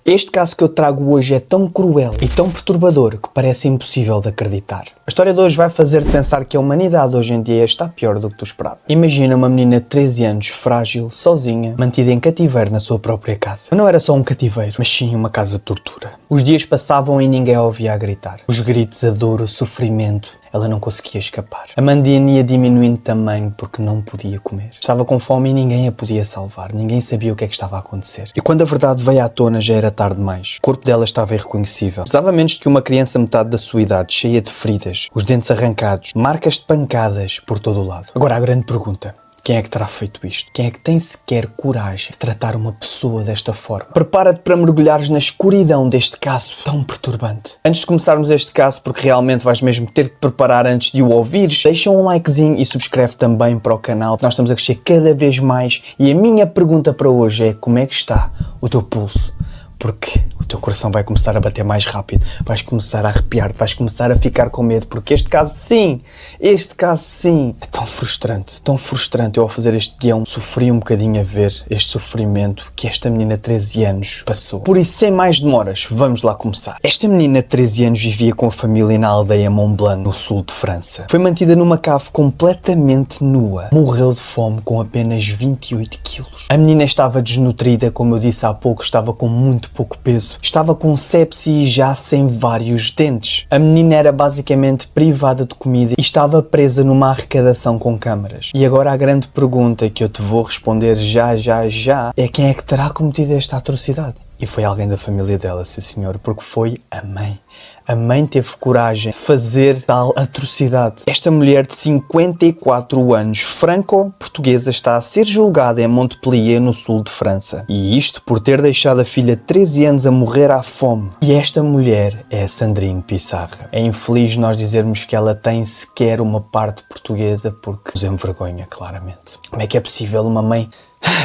Este caso que eu trago hoje é tão cruel e tão perturbador que parece impossível de acreditar. A história de hoje vai fazer-te pensar que a humanidade hoje em dia está pior do que tu esperavas. Imagina uma menina de 13 anos, frágil, sozinha, mantida em cativeiro na sua própria casa. Não era só um cativeiro, mas sim uma casa de tortura. Os dias passavam e ninguém a ouvia a gritar. Os gritos, a dor, o sofrimento, ela não conseguia escapar. A Amandine ia diminuindo de tamanho porque não podia comer. Estava com fome e ninguém a podia salvar. Ninguém sabia o que é que estava a acontecer. E quando a verdade veio à tona já era tarde demais. O corpo dela estava irreconhecível. Pesava menos que uma criança metade da sua idade, cheia de feridas, os dentes arrancados, marcas de pancadas por todo o lado. Agora a grande pergunta: quem é que terá feito isto? Quem é que tem sequer coragem de tratar uma pessoa desta forma? Prepara-te para mergulhares na escuridão deste caso tão perturbante. Antes de começarmos este caso, porque realmente vais mesmo ter de te preparar antes de o ouvires, deixa um likezinho e subscreve também para o canal. Nós estamos a crescer cada vez mais e a minha pergunta para hoje é: como é que está o teu pulso? Porque o teu coração vai começar a bater mais rápido, vais começar a arrepiar-te, vais começar a ficar com medo, porque este caso sim, é tão frustrante. Eu ao fazer este guião sofri um bocadinho a ver este sofrimento que esta menina de 13 anos passou. Por isso, sem mais demoras, vamos lá começar. Esta menina de 13 anos vivia com a família na aldeia Mont Blanc, no sul de França. Foi mantida numa cave completamente nua. Morreu de fome com apenas 28 quilos. A menina estava desnutrida, como eu disse há pouco, estava com muito pouco peso. Estava com sepse e já sem vários dentes. A menina era basicamente privada de comida e estava presa numa arrecadação com câmaras. E agora a grande pergunta que eu te vou responder já é: quem é que terá cometido esta atrocidade? E foi alguém da família dela, sim senhor, porque foi a mãe. A mãe teve coragem de fazer tal atrocidade. Esta mulher de 54 anos, franco-portuguesa, está a ser julgada em Montpellier, no sul de França. E isto por ter deixado a filha de 13 anos a morrer à fome. E esta mulher é a Sandrine Pissarra. É infeliz nós dizermos que ela tem sequer uma parte portuguesa porque nos envergonha, claramente. Como é que é possível uma mãe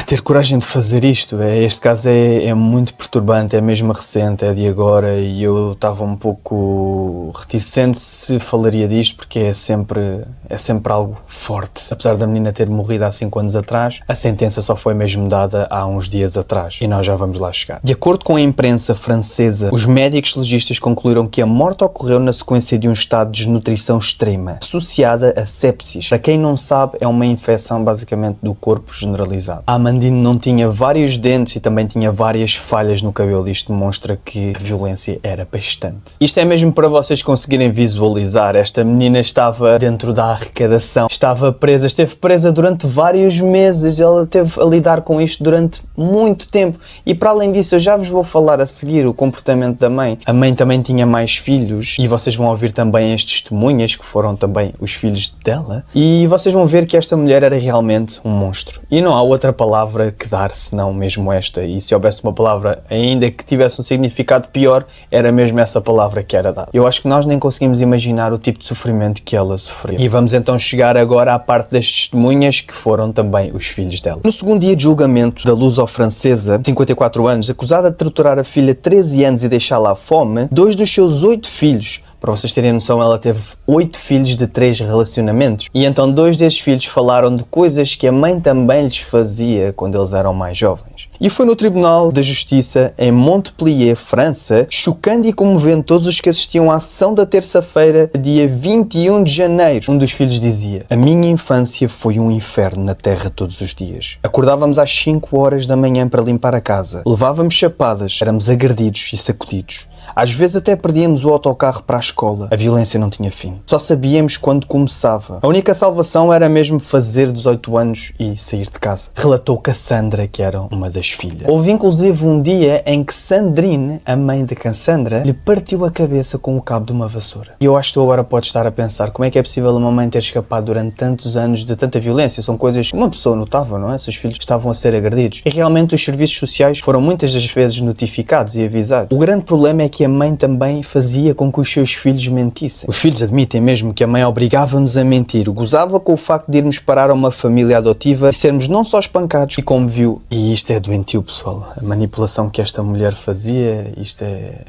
ter coragem de fazer isto? Este caso é muito perturbante, é mesmo recente, é de agora, e eu estava um pouco reticente se falaria disto porque é sempre algo forte. Apesar da menina ter morrido há 5 anos atrás, a sentença só foi mesmo dada há uns dias atrás e nós já vamos lá chegar. De acordo com a imprensa francesa, os médicos legistas concluíram que a morte ocorreu na sequência de um estado de desnutrição extrema, associada a sepsis. Para quem não sabe, é uma infecção basicamente do corpo generalizado. A Amandine não tinha vários dentes e também tinha várias falhas no cabelo. Isto demonstra que a violência era bastante. Isto é mesmo para vocês conseguirem visualizar. Esta menina estava dentro da arrecadação, esteve presa durante vários meses. Ela teve a lidar com isto durante muito tempo. E para além disso, eu já vos vou falar a seguir o comportamento da mãe. A mãe também tinha mais filhos e vocês vão ouvir também as testemunhas que foram também os filhos dela. E vocês vão ver que esta mulher era realmente um monstro. E não há outra palavra que dar senão mesmo esta, e se houvesse uma palavra ainda que tivesse um significado pior, era mesmo essa palavra que era dada. Eu acho que nós nem conseguimos imaginar o tipo de sofrimento que ela sofreu. E vamos então chegar agora à parte das testemunhas que foram também os filhos dela. No segundo dia de julgamento da luso-francesa, de 54 anos, acusada de torturar a filha de 13 anos e deixá-la à fome, 2 dos seus 8 filhos, para vocês terem noção, ela teve 8 filhos de 3 relacionamentos. E então 2 desses filhos falaram de coisas que a mãe também lhes fazia quando eles eram mais jovens. E foi no Tribunal da Justiça, em Montpellier, França, chocando e comovendo todos os que assistiam à sessão da terça-feira, dia 21 de janeiro. Um dos filhos dizia: a minha infância foi um inferno na terra todos os dias. Acordávamos às 5 horas da manhã para limpar a casa. Levávamos chapadas, éramos agredidos e sacudidos. Às vezes até perdíamos o autocarro para a escola. A violência não tinha fim. Só sabíamos quando começava. A única salvação era mesmo fazer 18 anos e sair de casa. Relatou Cassandra, que era uma das filhas. Houve inclusive um dia em que Sandrine, a mãe de Cassandra, lhe partiu a cabeça com o cabo de uma vassoura. E eu acho que tu agora podes estar a pensar: como é que é possível uma mãe ter escapado durante tantos anos de tanta violência? São coisas que uma pessoa notava, não é? Se os filhos estavam a ser agredidos. E realmente os serviços sociais foram muitas das vezes notificados e avisados. O grande problema é que a mãe também fazia com que os seus filhos mentissem. Os filhos admitem mesmo que a mãe obrigava-nos a mentir, gozava com o facto de irmos parar a uma família adotiva e sermos não só espancados, e como viu, e isto é doentio, pessoal, a manipulação que esta mulher fazia, isto é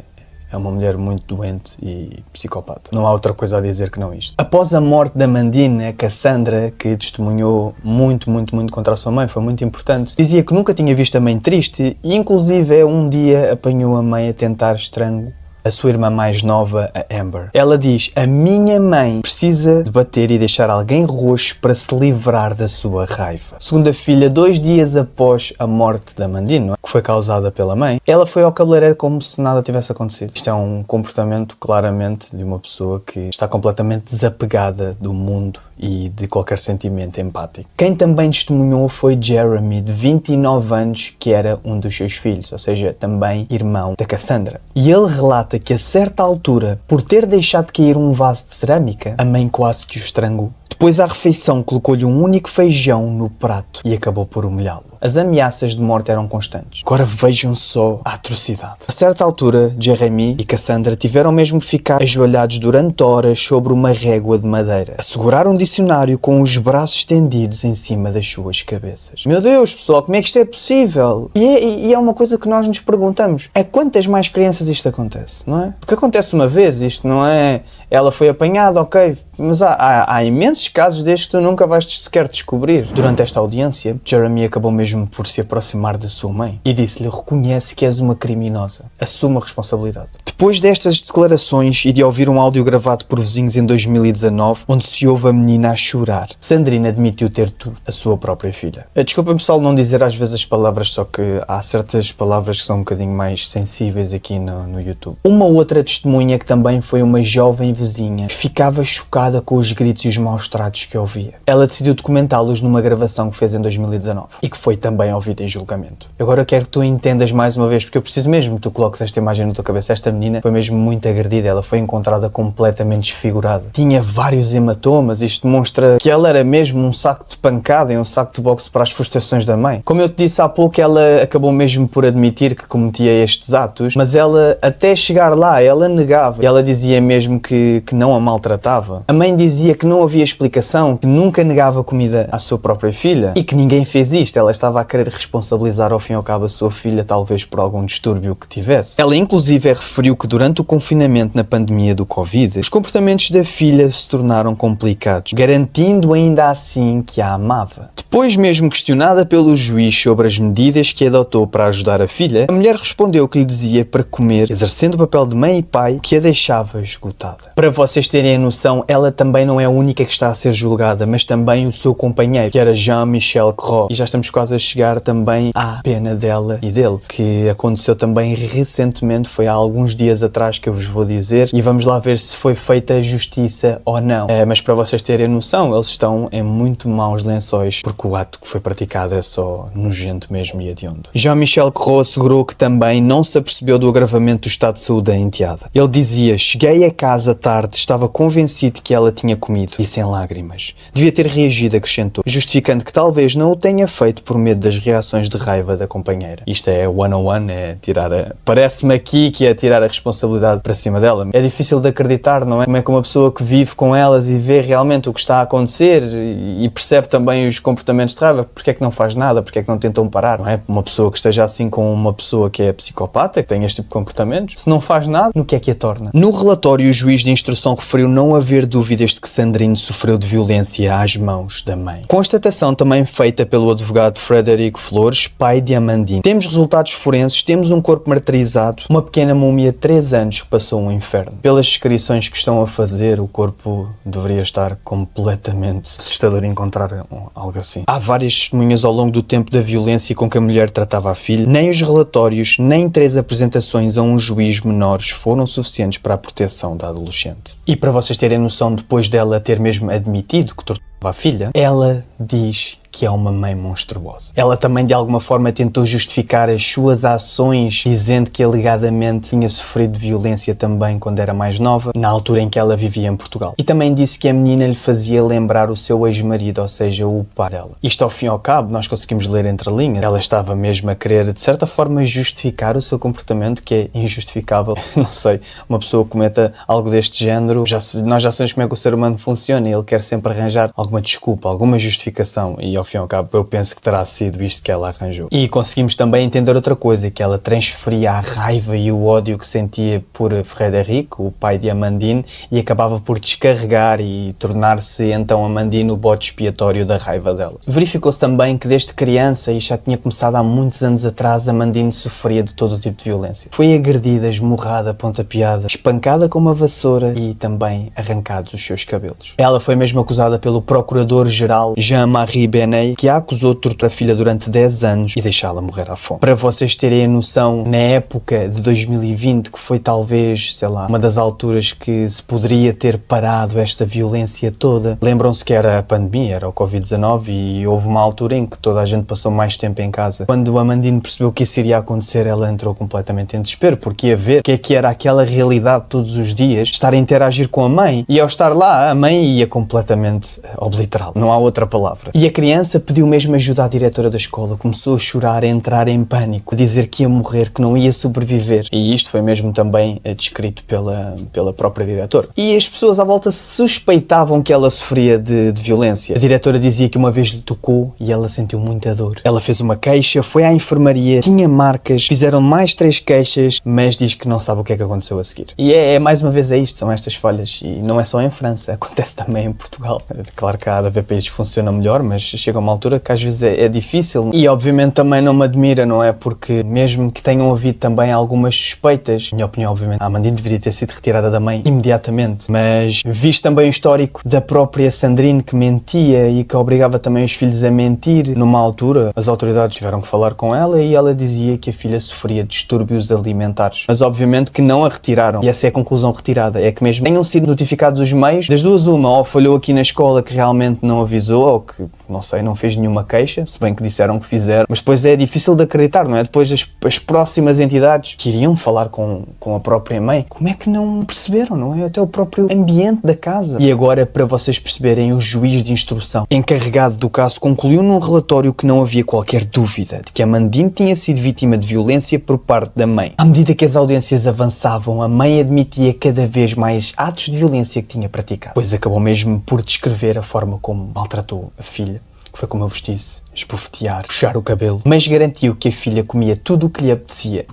é uma mulher muito doente e psicopata. Não há outra coisa a dizer que não isto. Após a morte da Mandine, a Cassandra, que testemunhou muito contra a sua mãe, foi muito importante, dizia que nunca tinha visto a mãe triste e inclusive um dia apanhou a mãe a tentar estrangular a sua irmã mais nova, a Amber. Ela diz: a minha mãe precisa de bater e deixar alguém roxo para se livrar da sua raiva. Segundo a filha, 2 dias após a morte da Mandine, que foi causada pela mãe, ela foi ao cabeleireiro como se nada tivesse acontecido. Isto é um comportamento claramente de uma pessoa que está completamente desapegada do mundo e de qualquer sentimento empático. Quem também testemunhou foi Jeremy, de 29 anos, que era um dos seus filhos, ou seja, também irmão da Cassandra. E ele relata que a certa altura, por ter deixado cair um vaso de cerâmica, a mãe quase que o estrangulou. Depois à refeição colocou-lhe um único feijão no prato e acabou por humilhá-lo. As ameaças de morte eram constantes. Agora vejam só a atrocidade. A certa altura, Jeremy e Cassandra tiveram mesmo que ficar ajoelhados durante horas sobre uma régua de madeira, a segurar um dicionário com os braços estendidos em cima das suas cabeças. Meu Deus, pessoal, como é que isto é possível? E é uma coisa que nós nos perguntamos. A quantas mais crianças isto acontece, não é? Porque acontece uma vez, isto não é... Ela foi apanhada, ok, mas há imensos casos destes que tu nunca vais sequer descobrir. Durante esta audiência, Jeremy acabou mesmo por se aproximar da sua mãe e disse-lhe: reconhece que és uma criminosa, assume a responsabilidade. Depois destas declarações e de ouvir um áudio gravado por vizinhos em 2019, onde se ouve a menina a chorar, Sandrine admitiu ter tudo a sua própria filha. Desculpa-me, pessoal, não dizer às vezes as palavras, só que há certas palavras que são um bocadinho mais sensíveis aqui no YouTube. Uma outra testemunha, que também foi uma jovem vizinha, ficava chocada com os gritos e os maus tratos que ouvia. Ela decidiu documentá-los numa gravação que fez em 2019 e que foi também ouvida em julgamento. Agora eu quero que tu entendas mais uma vez, porque eu preciso mesmo que tu coloques esta imagem na tua cabeça. Esta menina foi mesmo muito agredida, ela foi encontrada completamente desfigurada. Tinha vários hematomas, isto demonstra que ela era mesmo um saco de pancada e um saco de boxe para as frustrações da mãe. Como eu te disse há pouco, ela acabou mesmo por admitir que cometia estes atos, mas ela, até chegar lá, ela negava. Ela dizia mesmo que não a maltratava. A mãe dizia que não havia explicação, que nunca negava comida à sua própria filha e que ninguém fez isto. Ela estava a querer responsabilizar ao fim e ao cabo a sua filha, talvez por algum distúrbio que tivesse. Ela inclusive referiu que durante o confinamento na pandemia do Covid, os comportamentos da filha se tornaram complicados, garantindo ainda assim que a amava. Depois mesmo questionada pelo juiz sobre as medidas que adotou para ajudar a filha, a mulher respondeu que lhe dizia para comer, exercendo o papel de mãe e pai, que a deixava esgotada. Para vocês terem a noção, ela também não é a única que está a ser julgada, mas também o seu companheiro, que era Jean-Michel Cros. E já estamos quase a chegar também à pena dela e dele, que aconteceu também recentemente, foi há alguns dias atrás, que eu vos vou dizer, e vamos lá ver se foi feita justiça ou não. Mas para vocês terem a noção, eles estão em muito maus lençóis, porque o ato que foi praticado é só nojento mesmo e hediondo. Jean-Michel Cros assegurou que também não se apercebeu do agravamento do estado de saúde da enteada. Ele dizia: cheguei a casa tarde, estava convencido que ela tinha comido, e sem lágrimas. Devia ter reagido, acrescentou, justificando que talvez não o tenha feito por medo das reações de raiva da companheira. Isto é 101, é tirar a... Parece-me aqui que é tirar a responsabilidade para cima dela. É difícil de acreditar, não é? Como é que uma pessoa que vive com elas e vê realmente o que está a acontecer e percebe também os comportamentos de raiva, porque é que não faz nada, porque é que não tentam parar, não é? Uma pessoa que esteja assim com uma pessoa que é psicopata, que tem este tipo de comportamentos, se não faz nada, no que é que a torna? No relatório, o juiz de instrução referiu não haver dúvidas de que Sandrine sofreu de violência às mãos da mãe. Constatação também feita pelo advogado Frederico Flores, pai de Amandine. Temos resultados forenses, temos um corpo martirizado, uma pequena múmia de 3 anos que passou um inferno. Pelas descrições que estão a fazer, o corpo deveria estar completamente assustador encontrar algo assim. Há várias testemunhas ao longo do tempo da violência com que a mulher tratava a filha. Nem os relatórios, nem 3 apresentações a um juiz menores foram suficientes para a proteção da adolescente. E para vocês terem noção, depois dela ter mesmo admitido que torturava a filha, ela diz que é uma mãe monstruosa. Ela também de alguma forma tentou justificar as suas ações, dizendo que alegadamente tinha sofrido violência também quando era mais nova, na altura em que ela vivia em Portugal. E também disse que a menina lhe fazia lembrar o seu ex-marido, ou seja, o pai dela. Isto ao fim e ao cabo, nós conseguimos ler entre linhas. Ela estava mesmo a querer, de certa forma, justificar o seu comportamento, que é injustificável. Não sei, uma pessoa que cometa algo deste género, nós já sabemos como é que o ser humano funciona e ele quer sempre arranjar alguma desculpa, alguma justificação, e ao ao fim e ao cabo eu penso que terá sido isto que ela arranjou. E conseguimos também entender outra coisa, que ela transferia a raiva e o ódio que sentia por Frederico, o pai de Amandine, e acabava por descarregar e tornar-se então Amandine o bode expiatório da raiva dela. Verificou-se também que desde criança, e já tinha começado há muitos anos atrás, Amandine sofria de todo o tipo de violência. Foi agredida, esmurrada, pontapeada, espancada com uma vassoura e também arrancados os seus cabelos. Ela foi mesmo acusada pelo procurador-geral Jean-Marie Benet, que a acusou de torturar a filha durante 10 anos e deixá-la morrer à fome. Para vocês terem a noção, na época de 2020, que foi talvez, sei lá, uma das alturas que se poderia ter parado esta violência toda, lembram-se que era a pandemia, era o Covid-19, e houve uma altura em que toda a gente passou mais tempo em casa. Quando a Amandine percebeu que isso iria acontecer, ela entrou completamente em desespero, porque ia ver o que era aquela realidade todos os dias, estar a interagir com a mãe, e ao estar lá, a mãe ia completamente obliterá-la. Não há outra palavra. E a criança pediu mesmo ajuda à diretora da escola, começou a chorar, a entrar em pânico, a dizer que ia morrer, que não ia sobreviver. E isto foi mesmo também descrito pela própria diretora. E as pessoas à volta suspeitavam que ela sofria de violência. A diretora dizia que uma vez lhe tocou e ela sentiu muita dor. Ela fez uma queixa, foi à enfermaria, tinha marcas, fizeram mais 3 queixas, mas diz que não sabe o que é que aconteceu a seguir. E mais uma vez isto, são estas falhas. E não é só em França, acontece também em Portugal. Claro que há de haver países que funcionam melhor, mas chega a uma altura que às vezes é difícil. E obviamente também não me admira, não é? Porque mesmo que tenham havido também algumas suspeitas, na minha opinião, obviamente, a Amandine deveria ter sido retirada da mãe imediatamente. Mas visto também o histórico da própria Sandrine, que mentia e que obrigava também os filhos a mentir, numa altura as autoridades tiveram que falar com ela e ela dizia que a filha sofria distúrbios alimentares. Mas obviamente que não a retiraram. E essa é a conclusão retirada. É que mesmo tenham sido notificados os meios, das duas uma, ou falhou aqui na escola que realmente não avisou, ou que, não sei, não fez nenhuma queixa, se bem que disseram que fizeram. Mas depois é difícil de acreditar, não é? Depois as próximas entidades que iriam falar com a própria mãe, como é que não perceberam, não é? Até o próprio ambiente da casa. E agora, para vocês perceberem, o juiz de instrução encarregado do caso concluiu num relatório que não havia qualquer dúvida de que a Amandine tinha sido vítima de violência por parte da mãe. À medida que as audiências avançavam, a mãe admitia cada vez mais atos de violência que tinha praticado, pois acabou mesmo por descrever a forma como maltratou a filha. Foi como eu vos disse, esbofetear, puxar o cabelo, mas garantiu que a filha comia tudo o que lhe apetecia,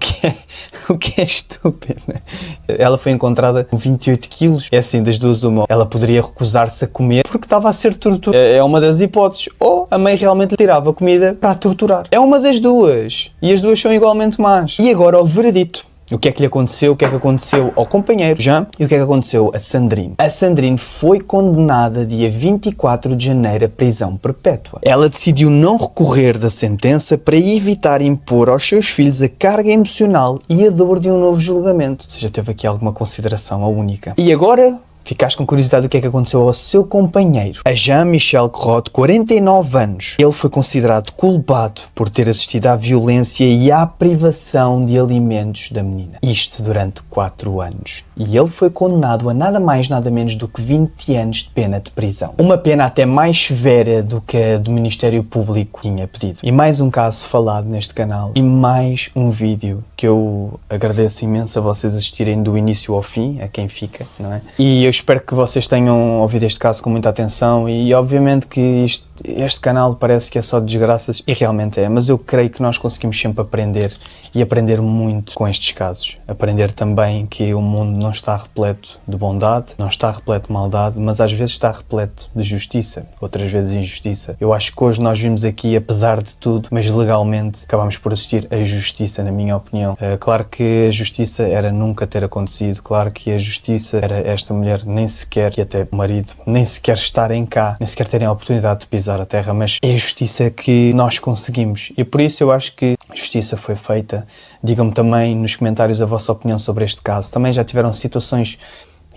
o que é estúpido, né? Ela foi encontrada com 28 quilos, é assim, das duas uma, ela poderia recusar-se a comer porque estava a ser torturada, é uma das hipóteses, ou a mãe realmente lhe tirava comida para a torturar, é uma das duas, e as duas são igualmente más. E agora o veredito. O que é que lhe aconteceu? O que é que aconteceu ao companheiro Jean? E o que é que aconteceu a Sandrine? A Sandrine foi condenada dia 24 de janeiro à prisão perpétua. Ela decidiu não recorrer da sentença para evitar impor aos seus filhos a carga emocional e a dor de um novo julgamento. Ou seja, teve aqui alguma consideração, a única. E agora... ficaste com curiosidade do que é que aconteceu ao seu companheiro, a Jean-Michel Crotte, 49 anos. Ele foi considerado culpado por ter assistido à violência e à privação de alimentos da menina. Isto durante 4 anos. E ele foi condenado a nada mais, nada menos do que 20 anos de pena de prisão. Uma pena até mais severa do que a do Ministério Público tinha pedido. E mais um caso falado neste canal. E mais um vídeo que eu agradeço imenso a vocês assistirem do início ao fim, a quem fica, não é? E eu espero que vocês tenham ouvido este caso com muita atenção e obviamente que este canal parece que é só de desgraças e realmente é, mas eu creio que nós conseguimos sempre aprender e aprender muito com estes casos. Aprender também que o mundo não está repleto de bondade, não está repleto de maldade, mas às vezes está repleto de justiça, outras vezes injustiça. Eu acho que hoje nós vimos aqui, apesar de tudo, mas legalmente acabamos por assistir a justiça, na minha opinião. Claro que a justiça era nunca ter acontecido, claro que a justiça era esta mulher nem sequer, e até o marido, nem sequer estarem cá, nem sequer terem a oportunidade de pisar a terra, mas é a justiça que nós conseguimos e por isso eu acho que a justiça foi feita. Digam-me também nos comentários a vossa opinião sobre este caso. Também já tiveram situações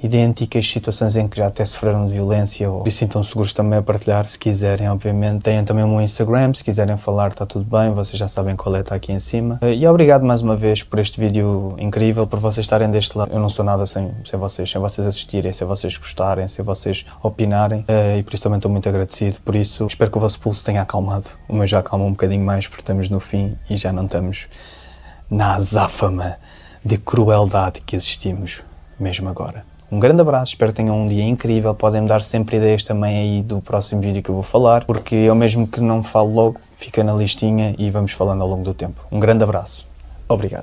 idênticas, situações em que já até sofreram de violência ou se sintam seguros também a partilhar, se quiserem, obviamente. Tenham também o meu Instagram, se quiserem falar está tudo bem, vocês já sabem qual é, está aqui em cima. E obrigado mais uma vez por este vídeo incrível, por vocês estarem deste lado. Eu não sou nada sem vocês assistirem, sem vocês gostarem, sem vocês opinarem, e por isso também estou muito agradecido. Por isso, espero que o vosso pulso tenha acalmado. O meu já acalmou um bocadinho mais porque estamos no fim e já não estamos na azáfama de crueldade que existimos mesmo agora. Um grande abraço, espero que tenham um dia incrível, podem me dar sempre ideias também aí do próximo vídeo que eu vou falar, porque eu mesmo que não falo logo, fica na listinha e vamos falando ao longo do tempo. Um grande abraço, obrigado.